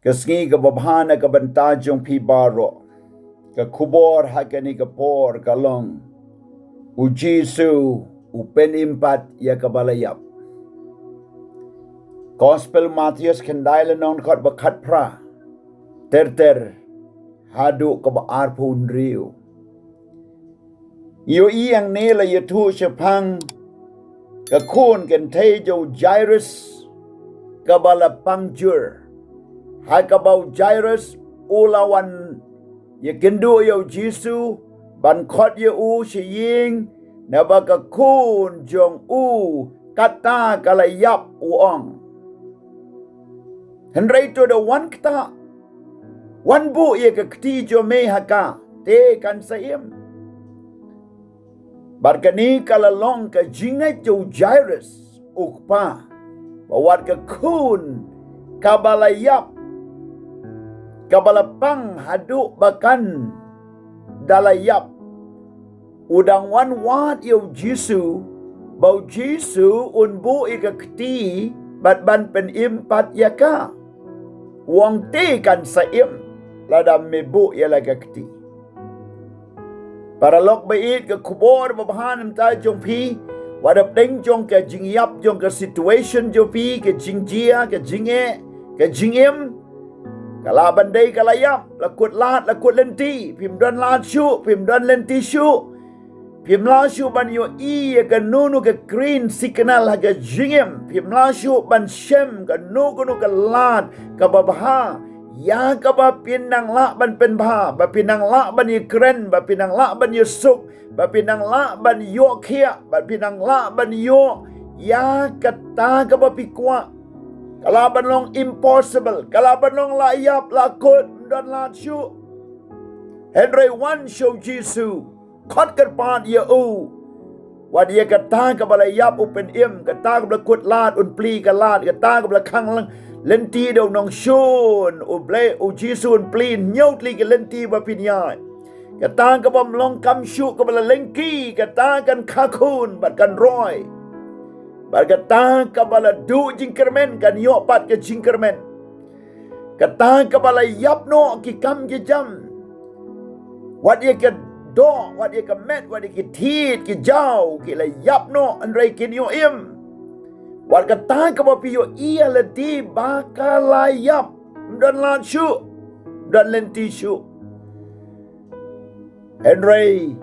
Kesngi ke babhana ke bentajong pi baro. Ke kubor hakani ke por kalong. U Jisu u penimpat ya kebalayap. Gospel Matthews kendailan non kot bakat pra. Ter hadu ke baar pun riu. Yo yang ni la yetu sepang ke kun ken tejo Jairus kabala pangjur. Hai kabau Jairus ulawan ye kendu yo Jisu ban khot ye u shiying naba ka kun jong u kata kalayap uong. Henry to the one kata one bu ye ka kti jo me haka te kan saim. Barkani kalalong ka jingat jo Jairus ukpa bawat ka kun kabalayap kabalapang haduk bakan dalayap udang wan wat yo Jisu bau Jisu unbu ika kti bat ban pen impat yaka wang te kan saim ladam mebu yalaga kti para lok bait ke kubor babhan ta jong pi wadap deng jong ke jingyap jong ke situation jo pi ke jingjia ke jinge ke jingim kala bandai kalayap lakut lenti pim don lat shu pim don lenti shu pim la shu ban yo i ke nunu ke green signal ha ke jingim pim la shu ban shem ke nu ke lat ke babha ya ke ba pinang la ban pen bha ba pinang la ban ye kren ba pinang la ban ye suk ba pinang la ban yo khia ba pinang la ban yo ya kata ke ba pikwa kalaban long impossible kalaban long layap lakut dan lacu Henry one show Jisu khot kerpat ya u wad ye kata kabala yap open im kata kabala kut lat un pli kalat kata kabala khang lenti dong nong shun u ble u Jisu un pli nyot li ke lenti ba pinyai kata kabam long kam shu kabala lengki kata kan khakun bat kan roy Kata kabala du jingkermen kan yo pat ke jingkermen. Kata kabala yap no ki kam ki jam. Wat ye ke do, wat ye ke met, wat ye ke tit ki jau ki la yap no andrai kin yo im. Wat kata kabala pi yo iya la di bakala yap dan lan shu dan lenti shu. Henry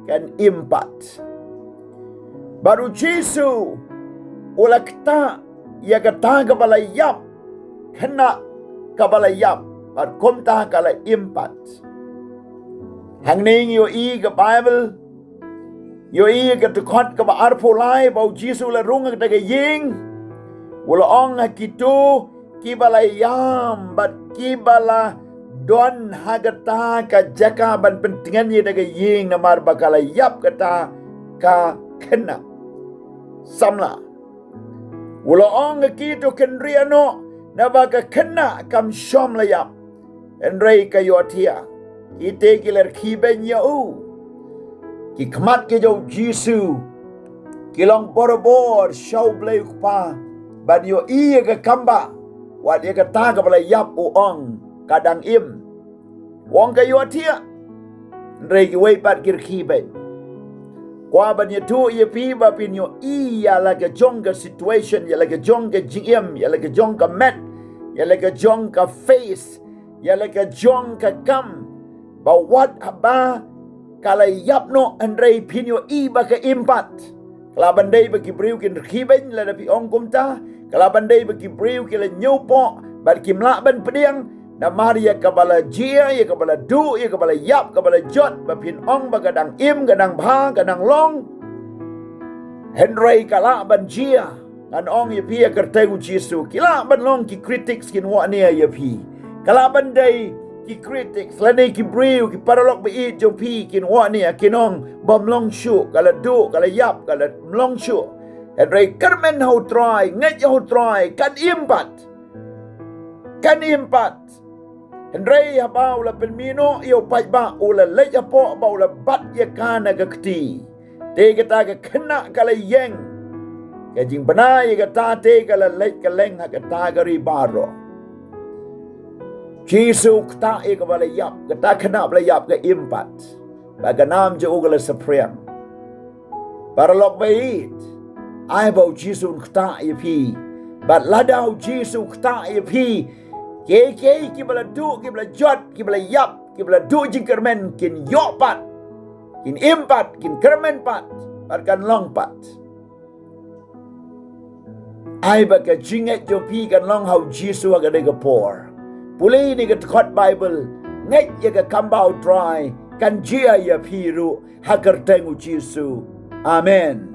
kan impat. Baru Jisu ula kata ya kata kabala yap kena kabala yap at komta kala impat hangning yo i ke Bible yo i ke tukot ke ba arpolai bau Jisu la rung ke ga ying ula ong kitu kibala yam bat kibala don hagata ka jaka ban pentingan ye daga ying namar bakala yap kata ka kena samla Wala ong kito kenriano na baga kena kam shom layap. Enray kayo atia. Ite kiler kiben yau. Ki kmat ke jau Jisu. Kilang borobor shaw blay pa. Ban yo iya ke kamba. Wat ye kata ka pala yap u ong kadang im. Wong kayo atia. Enray ki way pat kir kiben. Kwa banyo tu ye pi ba pinyo iya la ke jong ka situation ya la ke jong ka GM ya la ke jong ka met ya la ke jong ka face ya la ke jong ka kam ba wat ba kala yap no andrei pinyo i ba ka impat kala bandai ba ki briu kin khiben la da pi ong kumta kala bandai ba ki briu ki la nyopo ba ki mla ban pediang na maria kabala jia ya kabala du ya kabala yap kabala jot ba pin ong ba kadang im kadang bha kadang long Henry kala ban jia an ong ya pi kerteu Jisu kila ban long ki critics kin wa ne ya pi kala ban dai ki critics la ne ki briu ki paralok ba i jo pi kin wa ne kin ong bom long shu kala du kala yap kala long shu Henry kermen how try ngai how try kan impat Henry habau la pelmino iyo pajba ula leja po ba ula bat ya kana gakti te kata ka kena kala yeng ka jing bana ya kata te kala lej ka leng ha kata ka ribaro Jisu kta e ka bala yap, kata kena bala yap ke impat. Baga nam je ugala sapriang. Para lok bait. Ai bau Jisu kta e pi. Bat ladau Jisu kta e pi. Ke ki bala du, ki bala jot, ki bala yap, ki bala du jingkermen kin yopat. Kin impat, kin kermen pat. Bat kan long pat. Ai baga jinget jo pi kan long hau Jisu aga de por. Pulih ni ke khot Bible, ngai ye ke kambau dry, kan jia ya piru, haker tengu Jisu. Amen.